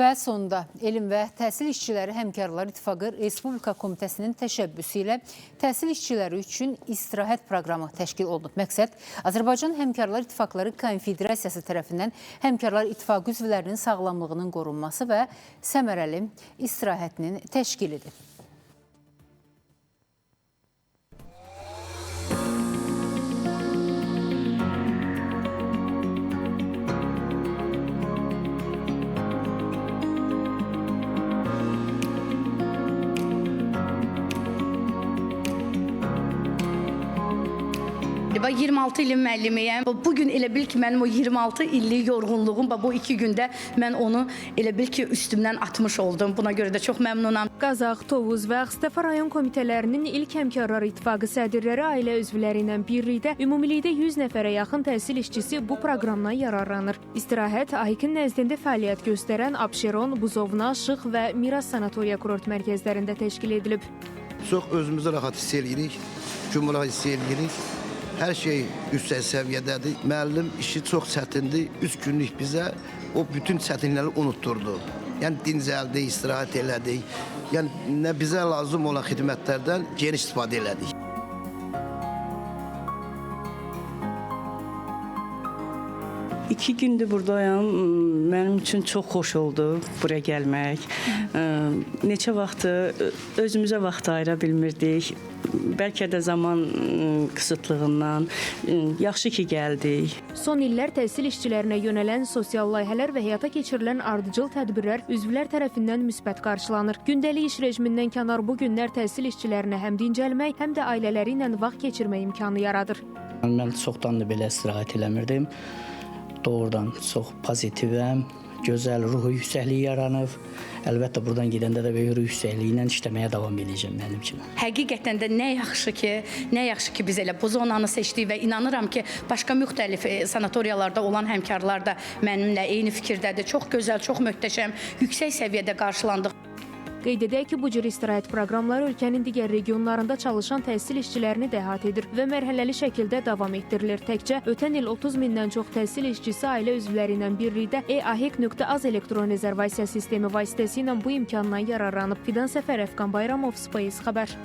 Və sonunda Elm və Təhsil İşçiləri Həmkarlar İttifaqı Respublika Komitəsinin təşəbbüsü ilə təhsil işçiləri üçün istirahət proqramı təşkil olunub. Məqsəd Azərbaycan Həmkarlar İttifaqları Konfederasiyası tərəfindən Həmkarlar İttifaqı üzvlərinin sağlamlığının qorunması və səmərəli istirahətinin təşkilidir. Ben 26 ilin müəllimiyəm. Bugün elə bil ki, mənim o 26 illik yorğunluğum, bu 2 gündə mən onu elə bil ki, üstümdən atmış oldum. Buna görə də çox məmnunam. Qazax, Tovuz və Ağstafa rayon komitələrinin ilk Həmkarlar İttifaqı sədrləri ailə üzvləri ilə birlikdə ümumilikdə 100 nəfərə yaxın təhsil işçisi bu proqramdan yararlanır. İstirahət AİK-in nəzdində fəaliyyət göstərən Abşeron, Buzovna, Şıx və Miras Sanatoriya kurort mərkəzlərində təşkil edilib. Çox özümüzü rahat hiss edirik, cümlə hiss edirik. Hər şey yüksək səviyyədədir. Müəllim işi çox çətindir. 3 günlük bizə o bütün çətinlikləri unutturdu. Yəni dincəldik, istirahət elədik. Yəni nə bizə lazım olan xidmətlərdən geniş istifadə elədik. İki gündür buradayam. Mənim üçün çox xoş oldu buraya gəlmək. Neçə vaxtı özümüzə vaxt ayıra bilmirdik. Bəlkə də zaman qısıtlığından yaxşı ki gəldik. Son illər təhsil işçilərinə yönələn sosial layihələr və həyata keçirilən ardıcıl tədbirlər üzvlər tərəfindən müsbət qarşılanır. Gündəlik iş rejimindən kənar bu günlər təhsil işçilərinə həm dincəlmək, həm də ailələri ilə vaxt keçirmək imkanı yaradır. Mən çoxdan da belə istirahət eləmirdim. Doğrudan çox pozitivəm, gözəl ruhu yüksəkliyi yaranıb. Əlbəttə buradan gedəndə də böyük ruh yüksəkliyi ilə işləməyə davam edəcəm mənim kimi. Həqiqətən də nə yaxşı ki biz elə bu zonanı seçdik və inanıram ki, başqa müxtəlif sanatoriyalarda olan həmkarlar da mənimlə eyni fikirdədir. Çox gözəl, çox möhtəşəm, yüksək səviyyədə qarşılandıq. Qeyd edək ki, bu cür istirahət proqramları ölkənin digər regionlarında çalışan təhsil işçilərini də əhatə edir və mərhələli şəkildə davam etdirilir. Təkcə ötən il 30 mindən çox təhsil işçisi ailə üzvləri ilə birlikdə eahik.az elektron rezervasiya sistemi vasitəsilə bu imkandan yararlanıb. Fidan Səfərov, Qan Bayramov, Space xəbər.